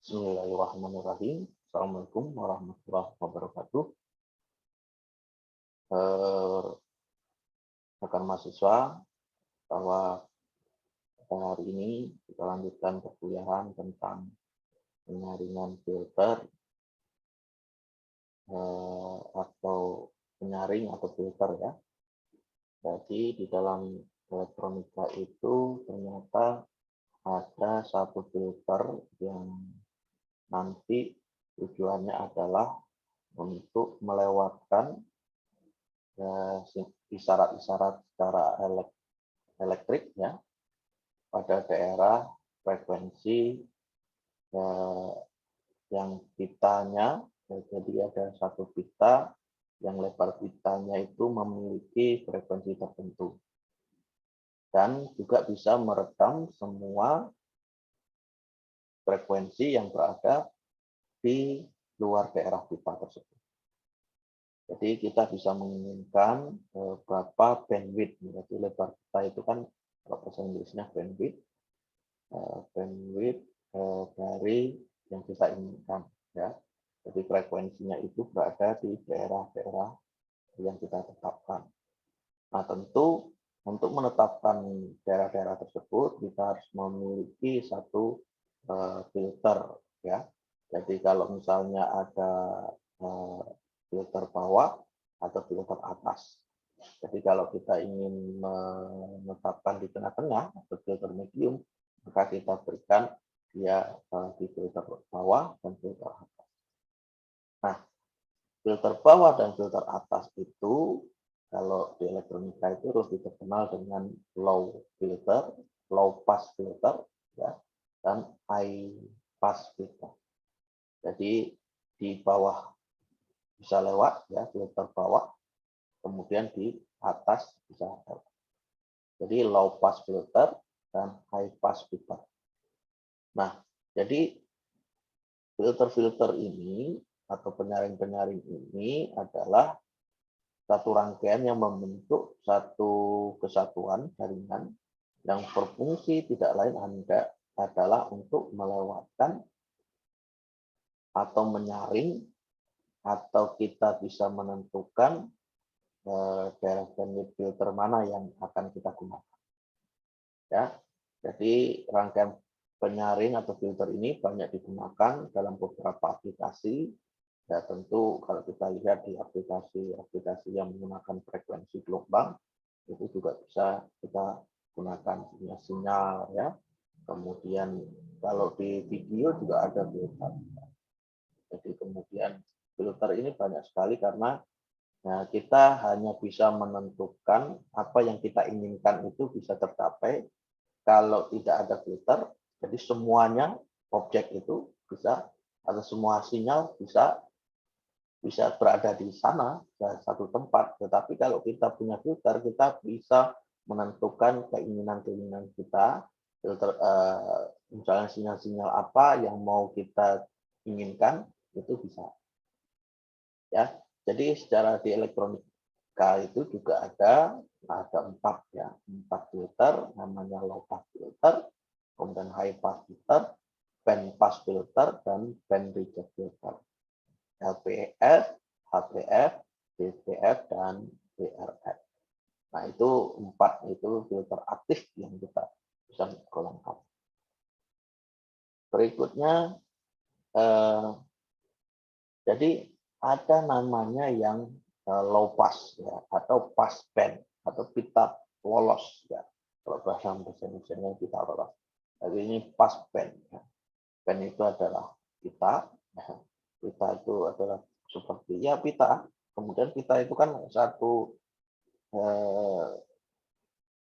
Bismillahirrahmanirrahim. Assalamualaikum warahmatullahi wabarakatuh. Rekan mahasiswa, bahwa pada hari ini kita lanjutkan perkuliahan tentang penyaringan filter atau penyaring atau filter ya. Jadi di dalam elektronika itu ternyata ada satu filter yang nanti tujuannya adalah untuk melewatkan isyarat-isyarat secara elektrik ya pada daerah frekuensi yang pitanya, jadi ada satu pita yang lebar pitanya itu memiliki frekuensi tertentu dan juga bisa merekam semua frekuensi yang berada di luar daerah pita tersebut. Jadi kita bisa menginginkan berapa bandwidth, berarti lebar pita itu kan kalau bahasa Inggrisnya bandwidth, dari yang kita inginkan ya. Jadi frekuensinya itu berada di daerah-daerah yang kita tetapkan. Nah, tentu untuk menetapkan daerah-daerah tersebut kita harus memiliki satu filter ya. Jadi kalau misalnya ada filter bawah atau filter atas. Jadi kalau kita ingin menetapkan di tengah-tengah atau filter medium, maka kita berikan dia di filter bawah dan filter atas. Nah, filter bawah dan filter atas itu kalau di elektronika itu lebih terkenal dengan low filter, low pass filter, ya, dan high pass filter. Jadi di bawah bisa lewat ya filter bawah, kemudian di atas bisa lewat. Jadi low pass filter dan high pass filter. Nah, jadi filter-filter ini atau penyaring-penyaring ini adalah satu rangkaian yang membentuk satu kesatuan jaringan yang berfungsi tidak lain adalah untuk melewatkan atau menyaring atau kita bisa menentukan daerah bandwidth filter mana yang akan kita gunakan. Ya, jadi rangkaian penyaring atau filter ini banyak digunakan dalam beberapa aplikasi. Ya tentu kalau kita lihat di aplikasi-aplikasi yang menggunakan frekuensi gelombang itu juga bisa kita gunakan sinyal ya. Kemudian kalau di video juga ada filter. Jadi kemudian filter ini banyak sekali karena kita hanya bisa menentukan apa yang kita inginkan itu bisa tercapai kalau tidak ada filter. Jadi semuanya objek itu bisa atau semua sinyal bisa berada di sana satu tempat, tetapi kalau kita punya filter kita bisa menentukan keinginan-keinginan kita, filter misalnya sinyal-sinyal apa yang mau kita inginkan itu bisa ya. Jadi secara di elektronika itu juga ada 4 filter, namanya low pass filter, kemudian high pass filter, band pass filter, dan band reject filter. LPF, HPF, DPF, dan BRF. Nah, itu 4 itu filter aktif yang kita bisa golongkan. Berikutnya, jadi ada namanya yang low pass ya, atau pass band atau pita lolos ya. Kalau bahasa Indonesia pita lolos. Jadi ini pass band. Ya. Band itu adalah pita. Ya. Pita itu adalah seperti ya pita. Kemudian pita itu kan satu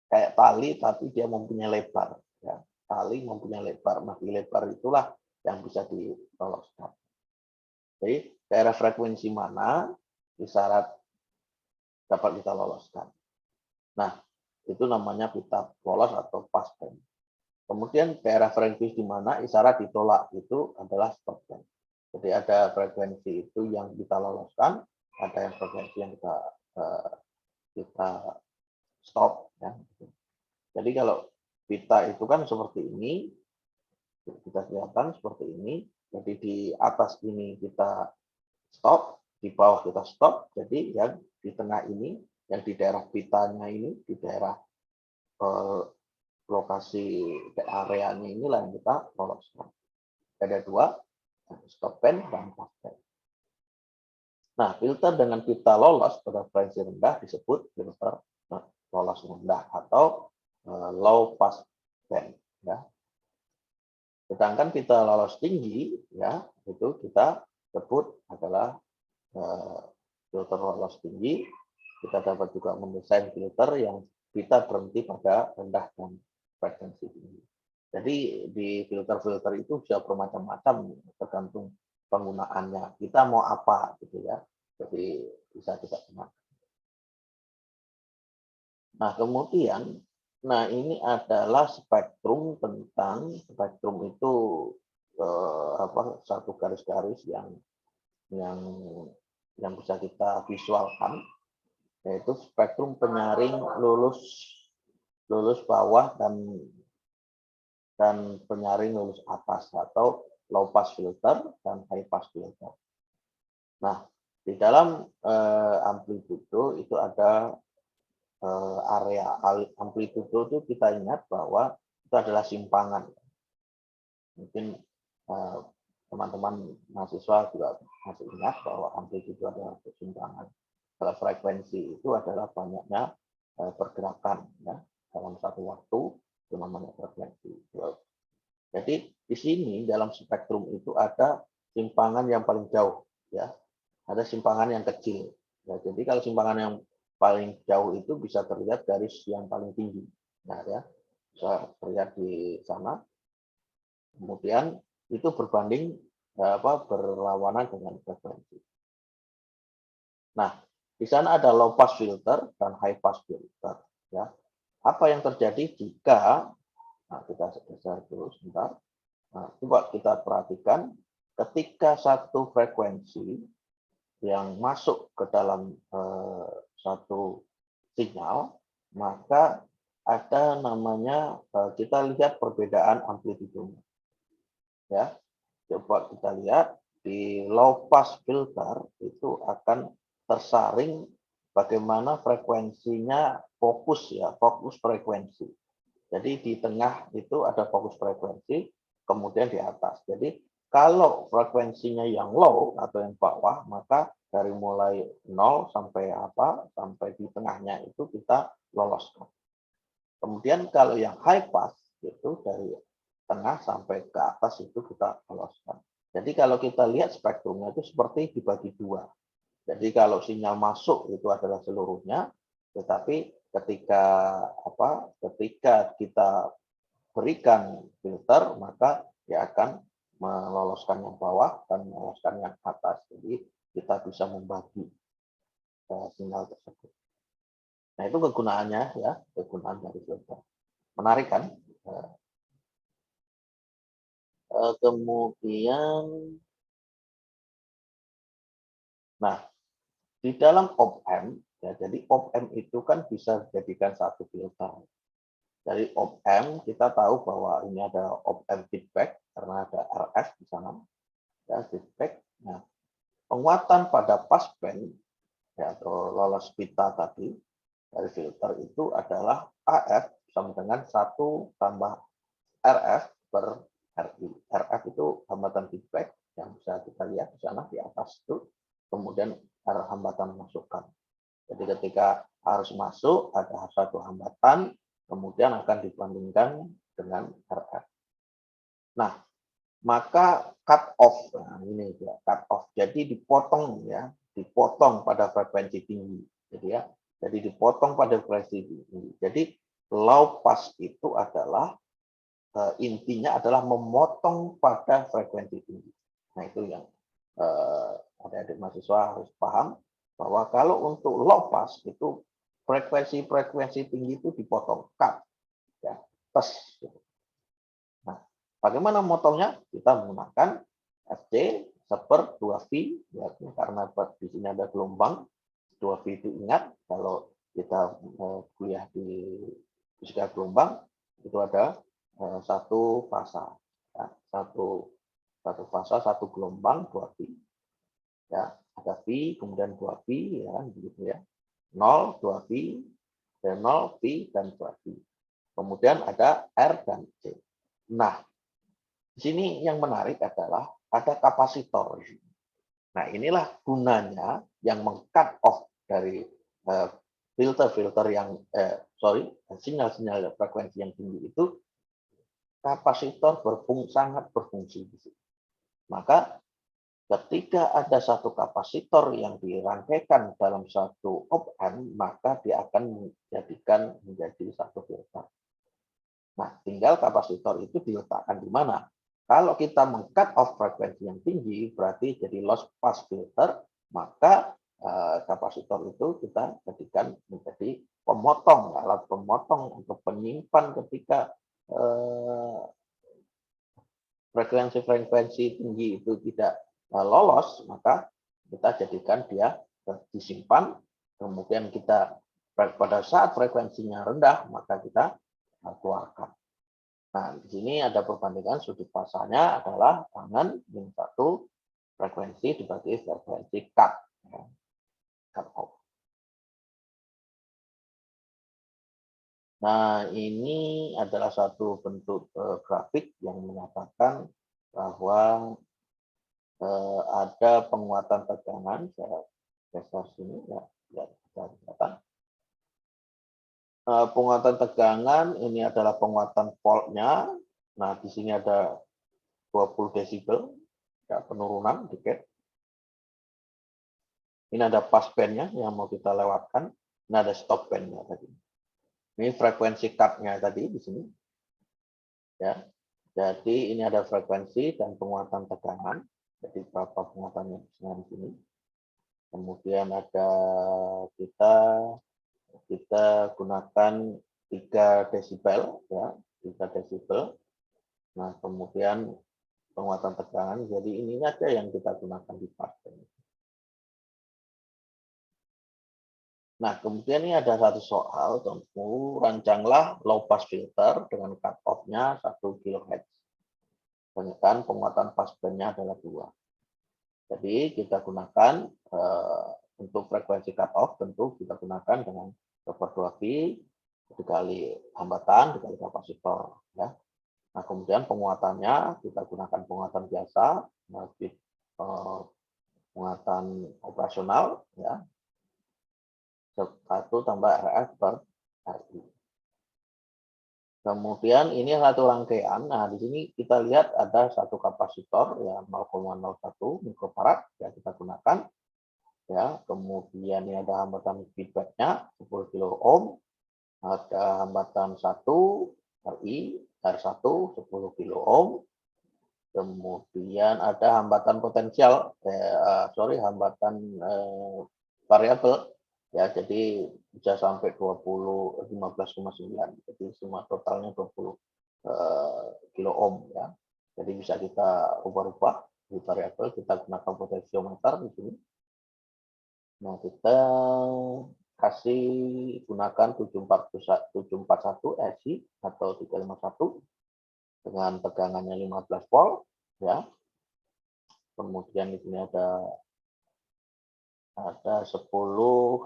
kayak tali tapi dia mempunyai lebar. Ya. Tali mempunyai lebar. Nah, di lebar itulah yang bisa diloloskan. Jadi daerah frekuensi mana isyarat dapat kita loloskan. Nah, itu namanya pita lolos atau pass band. Kemudian daerah frekuensi di mana isyarat ditolak itu adalah stop band. Jadi ada frekuensi itu yang kita loloskan, ada yang frekuensi yang kita stop. Ya. Jadi kalau pita itu kan seperti ini, kita kelihatan seperti ini. Jadi di atas ini kita stop, di bawah kita stop. Jadi yang di tengah ini, yang di daerah pitanya ini, di daerah lokasi areanya inilah yang kita loloskan. Ada dua, stop band dan pass band. Nah, filter dengan kita lolos pada frekuensi rendah disebut filter lolos rendah atau low pass band. Ya. Sedangkan kita lolos tinggi, ya itu kita sebut adalah filter lolos tinggi. Kita dapat juga mendesain filter yang kita berhenti pada rendah dan frekuensi tinggi. Jadi di filter-filter itu bisa bermacam-macam tergantung penggunaannya. Kita mau apa gitu ya. Jadi bisa kita gunakan. Nah, kemudian ini adalah spektrum tentang spektrum itu satu garis-garis yang bisa kita visualkan, yaitu spektrum penyaring lulus bawah dan penyaring lulus atas atau low pass filter dan high pass filter. Nah, di dalam amplitudo itu ada area amplitudo itu kita ingat bahwa itu adalah simpangan. Mungkin teman-teman mahasiswa juga masih ingat bahwa amplitudo adalah simpangan. Kalau frekuensi itu adalah banyaknya pergerakan ya dalam satu waktu, itu namanya frekuensi. Jadi di sini dalam spektrum itu ada simpangan yang paling jauh, ya, ada simpangan yang kecil. Ya, jadi kalau simpangan yang paling jauh itu bisa terlihat garis yang paling tinggi, nah ya, bisa terlihat di sana. Kemudian itu berbanding berlawanan dengan frekuensi. Nah, di sana ada low pass filter dan high pass filter. Ya, apa yang terjadi jika kita geser dulu sebentar. Nah, coba kita perhatikan ketika satu frekuensi yang masuk ke dalam satu sinyal, maka ada namanya kita lihat perbedaan amplitudonya. Ya, coba kita lihat di low pass filter itu akan tersaring bagaimana frekuensinya fokus ya, fokus frekuensi. Jadi di tengah itu ada fokus frekuensi, kemudian di atas. Jadi kalau frekuensinya yang low atau yang bawah, maka dari mulai 0 sampai sampai di tengahnya itu kita loloskan. Kemudian kalau yang high pass itu dari tengah sampai ke atas itu kita loloskan. Jadi kalau kita lihat spektrumnya itu seperti dibagi dua. Jadi kalau sinyal masuk itu adalah seluruhnya, tetapi ketika kita berikan filter, maka dia akan meloloskan yang bawah dan meloloskan yang atas. Jadi kita bisa membagi sinyal tersebut. Nah, itu kegunaannya ya, kegunaan dari filter. Menarik kan? Kemudian, nah, di dalam op-amp, ya, jadi op-amp itu kan bisa dijadikan satu filter. Dari op-amp kita tahu bahwa ini ada op-amp feedback karena ada RF di sana, ya, feedback. Nah, penguatan pada passband ya, atau lolos pita tadi dari filter itu adalah AF sama dengan 1 tambah RF per RI. RF itu hambatan feedback yang bisa kita lihat di sana di atas itu, kemudian hambatan masukan. Jadi ketika harus masuk ada satu hambatan, kemudian akan dibandingkan dengan RF. Nah, maka cut off, nah ini ya, cut off. Jadi dipotong ya, dipotong pada frekuensi tinggi. Jadi dipotong pada frekuensi tinggi. Jadi low pass itu adalah intinya adalah memotong pada frekuensi tinggi. Nah, itu yang adik-adik mahasiswa harus paham bahwa kalau untuk low pass itu frekuensi tinggi itu dipotong, cut, ya, tes. Nah, bagaimana memotongnya? Kita menggunakan FC seper 2V, ya, karena di sini ada gelombang. 2V itu ingat kalau kita kuliah di fisika gelombang itu ada satu fasa, ya, satu Satu fase, satu gelombang, 2 pi. Ya, ada pi, kemudian 2 pi, ya, begitu ya. 0, 2 pi, dan 0, pi, dan 2 pi. Kemudian ada R dan C. Nah, di sini yang menarik adalah ada kapasitor. Nah, inilah gunanya yang meng-cut off dari filter-filter yang sinyal-sinyal frekuensi yang tinggi itu, kapasitor sangat berfungsi di situ. Maka ketika ada satu kapasitor yang dirangkaikan dalam satu op-amp, maka dia akan menjadikan menjadi satu filter. Nah, tinggal kapasitor itu diletakkan di mana. Kalau kita meng-cut off frekuensi yang tinggi, berarti jadi loss pass filter, maka kapasitor itu kita jadikan menjadi pemotong, alat pemotong untuk penyimpan ketika frekuensi-frekuensi tinggi itu tidak lolos, maka kita jadikan dia disimpan, kemudian kita pada saat frekuensinya rendah, maka kita keluarkan. Nah, di sini ada perbandingan sudut pasangnya adalah tangan min 1 frekuensi dibagi frekuensi cut, cut off. Nah, ini adalah satu bentuk grafik yang menyatakan bahwa ada penguatan tegangan. Saya geser sini ya, bisa kelihatan. Penguatan tegangan ini adalah penguatan voltnya. Nah, di sini ada 20 desibel, ya, penurunan dikit. Ini ada pass band-nya yang mau kita lewatkan. Ini ada stop band-nya tadi. Ini frekuensi cut-nya tadi di sini. Ya. Jadi ini ada frekuensi dan penguatan tegangan. Jadi berapa penguatannya di sini. Kemudian ada kita gunakan 3 desibel, ya, 3 desibel. Nah, kemudian penguatan tegangan, jadi ini aja yang kita gunakan di pass band. Nah, kemudian ini ada satu soal, rancanglah low pass filter dengan cut off-nya 1 kHz. Sedangkan penguatan pass band-nya adalah 2. Jadi kita gunakan untuk frekuensi cut off, tentu kita gunakan dengan 2pi dikali hambatan dikali kapasitor, ya. Nah, kemudian penguatannya kita gunakan penguatan biasa, penguatan operasional, ya, 1 tambah RF per RI. Kemudian ini satu rangkaian. Nah, di sini kita lihat ada satu kapasitor, ya, 0,01 mikrofarad, ya, kita gunakan. Ya, kemudian ini ada hambatan feedback-nya 10 kilo ohm, ada hambatan 1 RI, R1 10 kilo ohm, kemudian ada hambatan potensial, hambatan variabel, ya, jadi bisa sampai 15,9, jadi semua totalnya 20 kilo ohm, ya. Jadi bisa kita ubah-ubah di variabel, kita gunakan potensiometer di sini. Nah, kita kasih gunakan 741 SI atau 351 dengan tegangannya 15 volt, ya. Kemudian di sini ada 10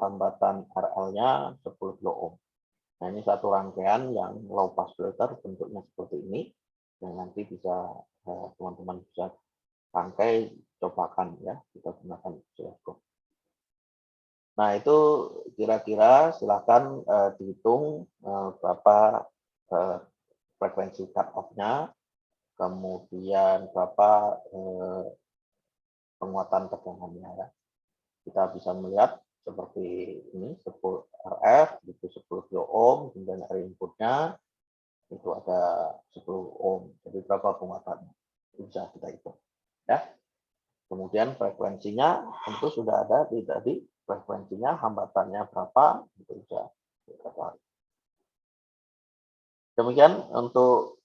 hambatan RL-nya 10 kilo ohm. Nah, ini satu rangkaian yang low pass filter, bentuknya seperti ini. Dan nanti bisa teman-teman bisa rangkai, cobakan, ya, kita gunakan oscilloscope. Nah, itu kira-kira silakan dihitung berapa frekuensi cut off-nya, kemudian berapa penguatan tegangannya, ya. Kita bisa melihat seperti ini, 10 RF, itu 10 kilo ohm, kemudian dari inputnya itu ada 10 ohm. Jadi berapa penguatannya? Itu bisa kita hitung, ya. Kemudian frekuensinya tentu sudah ada di tadi, frekuensinya, hambatannya berapa, itu bisa kita cari. Demikian untuk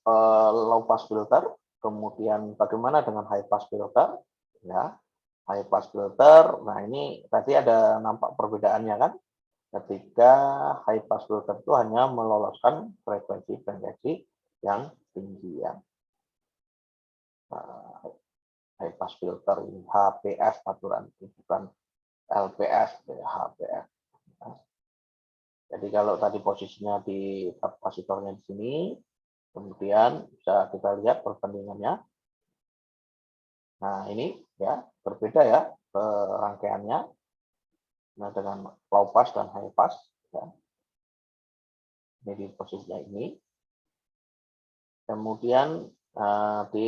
low pass filter. Kemudian bagaimana dengan high pass filter? Ya, high pass filter. Nah, ini tadi ada nampak perbedaannya kan? Ketika high pass filter itu hanya meloloskan frekuensi yang tinggi, ya. Nah, high pass filter ini HPF aturan, bukan LPF, ya, HPF. Jadi kalau tadi posisinya di kapasitornya di sini, kemudian bisa kita lihat perbandingannya. Nah ini ya berbeda ya rangkaiannya, nah, dengan low pass dan high pass. Ya. Ini di posisinya ini. Kemudian di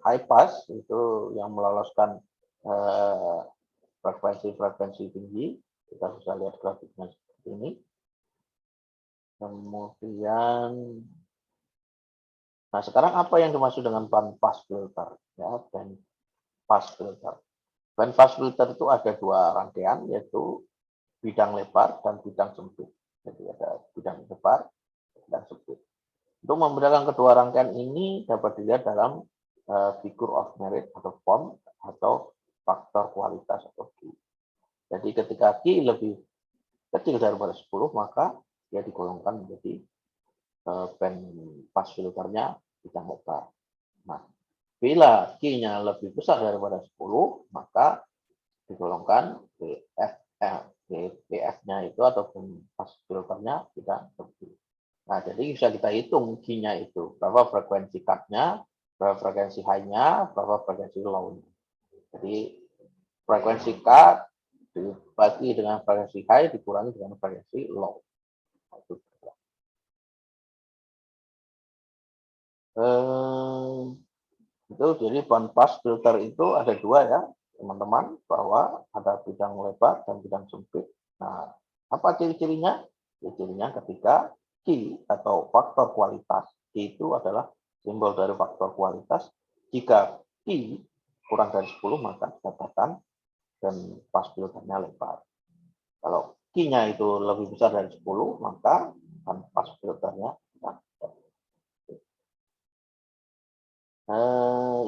high pass itu yang meloloskan frekuensi-frekuensi tinggi, kita bisa lihat grafiknya seperti ini. Kemudian, nah sekarang apa yang dimaksud dengan band pass filter? Ya, band pass filter. Band pass filter itu ada dua rangkaian, yaitu bidang lebar dan bidang sempit. Jadi ada bidang lebar dan sempit. Untuk membedakan kedua rangkaian ini dapat dilihat dalam figure of merit atau form atau faktor kualitas atau Q. Jadi ketika Q lebih kecil daripada 10, maka dia digolongkan menjadi band pass filternya bidang lebar. Nah, bila Q-nya lebih besar daripada 10, maka digolongkan BF-nya itu atau band pass filternya bidang sempit. Nah, jadi bisa kita hitung Q-nya itu, berapa frekuensi cut-nya, berapa frekuensi high-nya, berapa frekuensi low-nya. Jadi frekuensi cut dibagi dengan frekuensi high dikurangi dengan frekuensi low. Itu jadi band pass filter itu ada dua ya, teman-teman, bahwa ada bidang lebar dan bidang sempit. Nah, apa ciri-cirinya? Ciri-cirinya ketika Q atau faktor kualitas, Q itu adalah simbol dari faktor kualitas. Jika Q kurang dari 10, maka dikatakan dan pass filternya lebar. Kalau Q-nya itu lebih besar dari 10, maka dan pass filternya lebar.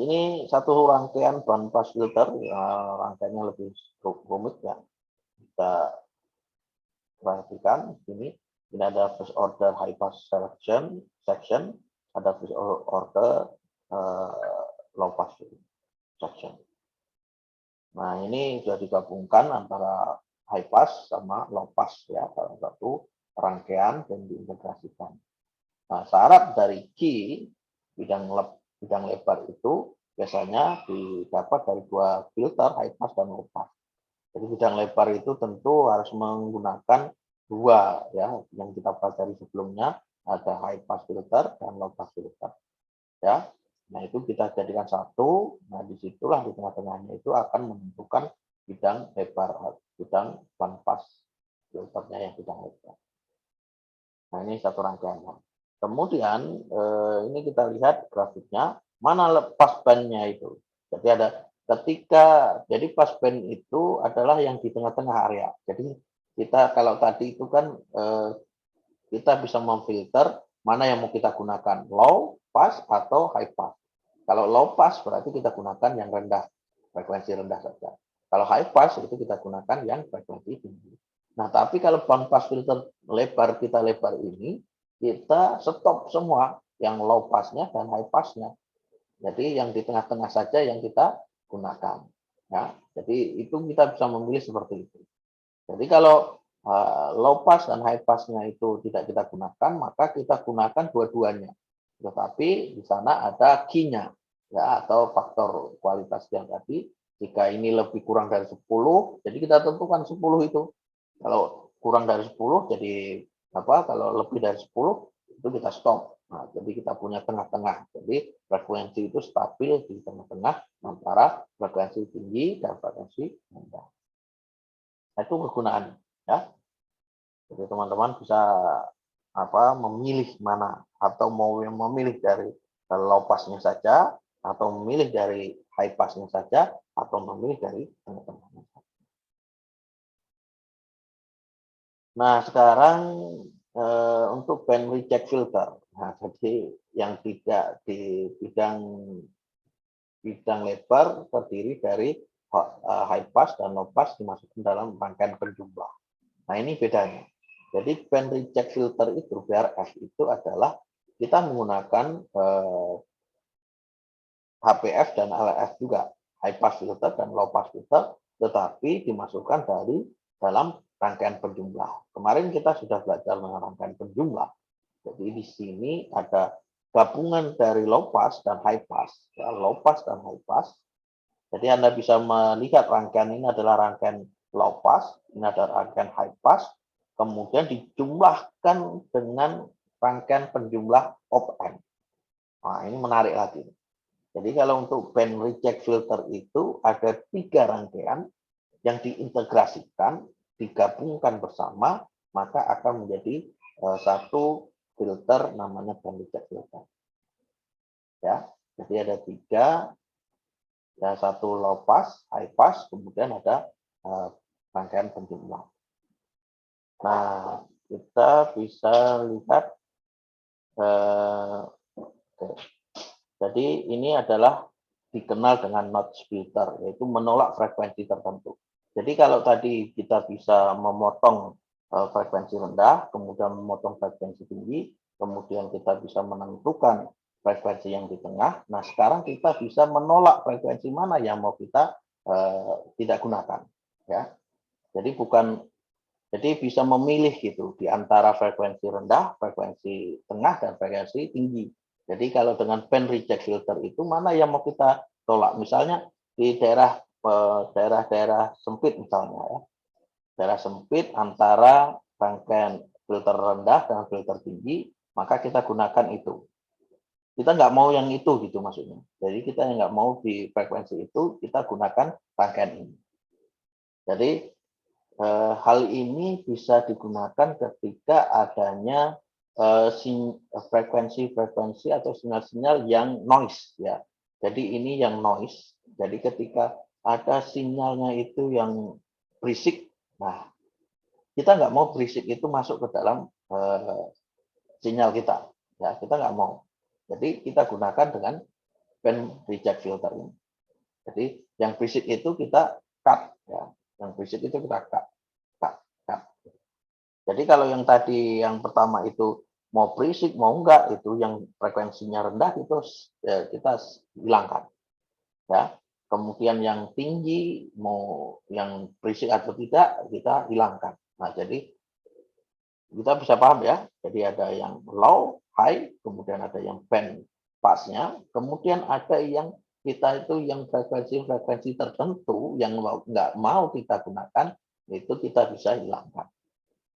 Ini satu rangkaian band pass filter, rangkaiannya lebih rumit ya. Kita perhatikan ini ada first order high pass section, ada first order low pass section. Nah ini sudah digabungkan antara high pass sama low pass ya, dalam satu rangkaian dan diintegrasikan. Nah syarat dari Q bidang lebar itu biasanya didapat dari dua filter high pass dan low pass. Jadi bidang lebar itu tentu harus menggunakan dua ya, yang kita pelajari sebelumnya, ada high pass filter dan low pass filter. Ya. Nah, itu kita jadikan satu. Nah, disitulah di tengah-tengahnya itu akan menentukan bidang lebar, bidang band pass filternya yang bidang lebar. Nah, ini satu rangkaiannya. Kemudian ini kita lihat grafiknya, mana lepas bandnya itu. Jadi ada jadi pass band itu adalah yang di tengah-tengah area. Jadi kita kalau tadi itu kan kita bisa memfilter mana yang mau kita gunakan, low pass atau high pass. Kalau low pass berarti kita gunakan yang rendah, frekuensi rendah saja. Kalau high pass itu kita gunakan yang frekuensi tinggi. Nah, tapi kalau band pass filter lebar ini, kita stop semua yang low passnya dan high passnya. Jadi yang di tengah-tengah saja yang kita gunakan. Ya, jadi itu kita bisa memilih seperti itu. Jadi kalau low pass dan high passnya itu tidak kita gunakan, maka kita gunakan dua-duanya. Tetapi di sana ada Q-nya, ya, atau faktor kualitas yang tadi. Jika ini lebih kurang dari 10, jadi kita tentukan 10 itu. Kalau kurang dari 10, jadi apa? Kalau lebih dari 10, itu kita stop. Nah, jadi kita punya tengah-tengah. Jadi frekuensi itu stabil di tengah-tengah antara frekuensi tinggi dan frekuensi rendah. Nah, itu kegunaan, ya. Jadi teman-teman bisa memilih mana, atau mau memilih dari low passnya saja, atau memilih dari high passnya saja, atau memilih dari tengah-tengahnya. Nah sekarang untuk band reject filter, nah jadi yang tidak di bidang lebar terdiri dari high pass dan low pass dimasukkan dalam rangkaian penjumlah. Nah ini bedanya. Jadi band reject filter itu, BRF itu adalah kita menggunakan HPF dan LF juga. high pass filter dan low pass filter, tetapi dimasukkan dari dalam rangkaian penjumlah. Kemarin kita sudah belajar mengenai rangkaian penjumlah. Jadi di sini ada gabungan dari low pass dan high pass, ya, low pass dan high pass. Jadi Anda bisa melihat rangkaian ini adalah rangkaian low pass, ini adalah rangkaian high pass, kemudian dijumlahkan dengan rangkaian penjumlah op-amp. Nah, ini menarik lagi. Jadi kalau untuk band reject filter itu ada 3 rangkaian yang diintegrasikan, digabungkan bersama, maka akan menjadi satu filter namanya band reject filter. Ya, jadi ada 3, ya, satu low pass, high pass, kemudian ada rangkaian penjumlah. Nah, kita bisa lihat, jadi ini adalah dikenal dengan notch filter, yaitu menolak frekuensi tertentu. Jadi kalau tadi kita bisa memotong frekuensi rendah, kemudian memotong frekuensi tinggi, kemudian kita bisa menentukan frekuensi yang di tengah. Nah, sekarang kita bisa menolak frekuensi mana yang mau kita tidak gunakan, ya. Jadi bisa memilih gitu di antara frekuensi rendah, frekuensi tengah, dan frekuensi tinggi. Jadi kalau dengan band reject filter itu mana yang mau kita tolak? Misalnya di daerah-daerah sempit misalnya, ya. Daerah sempit antara rangkaian filter rendah dan filter tinggi, maka kita gunakan itu. Kita nggak mau yang itu gitu maksudnya. Jadi kita nggak mau di frekuensi itu, kita gunakan rangkaian ini. Jadi hal ini bisa digunakan ketika adanya frekuensi-frekuensi atau sinyal-sinyal yang noise, ya. Jadi ini yang noise. Jadi ketika ada sinyalnya itu yang berisik, nah kita nggak mau berisik itu masuk ke dalam sinyal kita, ya, kita nggak mau. Jadi kita gunakan dengan band reject filter ini. Jadi yang berisik itu kita cut, ya. Yang berisik itu kita cut. Jadi kalau yang tadi yang pertama itu mau berisik mau enggak, itu yang frekuensinya rendah itu kita hilangkan, ya. Kemudian yang tinggi mau yang berisik atau tidak kita hilangkan. Nah, jadi kita bisa paham ya. Jadi ada yang low, high, kemudian ada yang band passnya, kemudian ada yang kita itu yang frekuensi-frekuensi tertentu yang nggak mau kita gunakan, itu kita bisa hilangkan.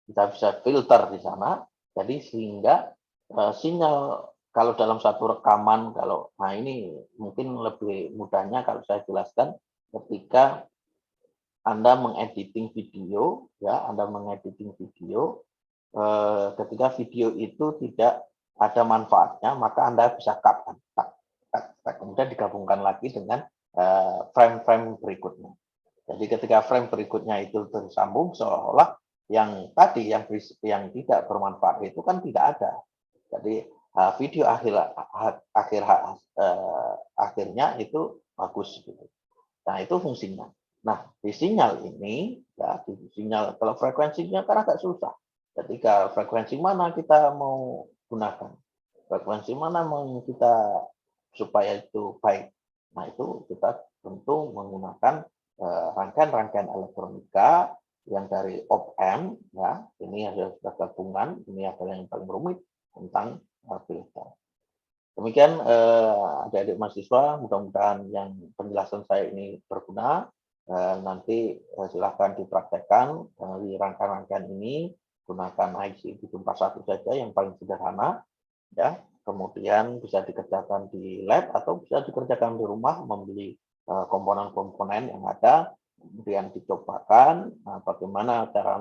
Kita bisa filter di sana, jadi sehingga sinyal kalau dalam satu rekaman, nah ini mungkin lebih mudahnya kalau saya jelaskan ketika Anda mengediting video, ya, Anda mengediting video, ketika video itu tidak ada manfaatnya, maka Anda bisa cut, kemudian digabungkan lagi dengan frame-frame berikutnya. Jadi ketika frame berikutnya itu tersambung, seolah-olah yang tadi yang tidak bermanfaat itu kan tidak ada. Jadi video akhirnya itu bagus gitu. Nah, itu fungsinya. Nah, di sinyal ini, ya, di sinyal kalau frekuensinya kan agak susah. Ketika frekuensi mana kita mau gunakan, frekuensi mana mau kita supaya itu baik. Nah, itu kita tentu menggunakan rangkaian-rangkaian elektronika yang dari op-amp, ya. Ini adalah gabungan, ini adalah yang paling rumit tentang filter. Demikian adik-adik mahasiswa, mudah-mudahan yang penjelasan saya ini berguna. Nanti silahkan dipraktekkan di rangkaian-rangkaian ini, gunakan IC 741 saja yang paling sederhana, ya. Kemudian bisa dikerjakan di lab atau bisa dikerjakan di rumah, membeli komponen-komponen yang ada, kemudian dicobakan bagaimana cara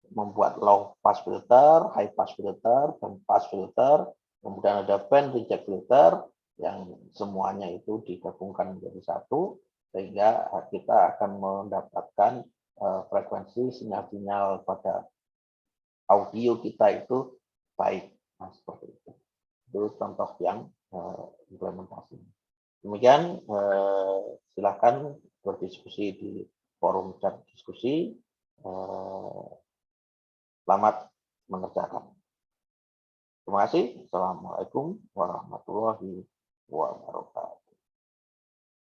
membuat low pass filter, high pass filter, dan pass filter, kemudian ada band reject filter yang semuanya itu digabungkan menjadi satu, sehingga kita akan mendapatkan frekuensi sinyal-sinyal pada audio kita itu baik. Nah, seperti itu. Itu contoh yang implementasi. Demikian, silakan berdiskusi di forum chat diskusi. Selamat mengerjakan. Terima kasih. Assalamualaikum warahmatullahi wabarakatuh.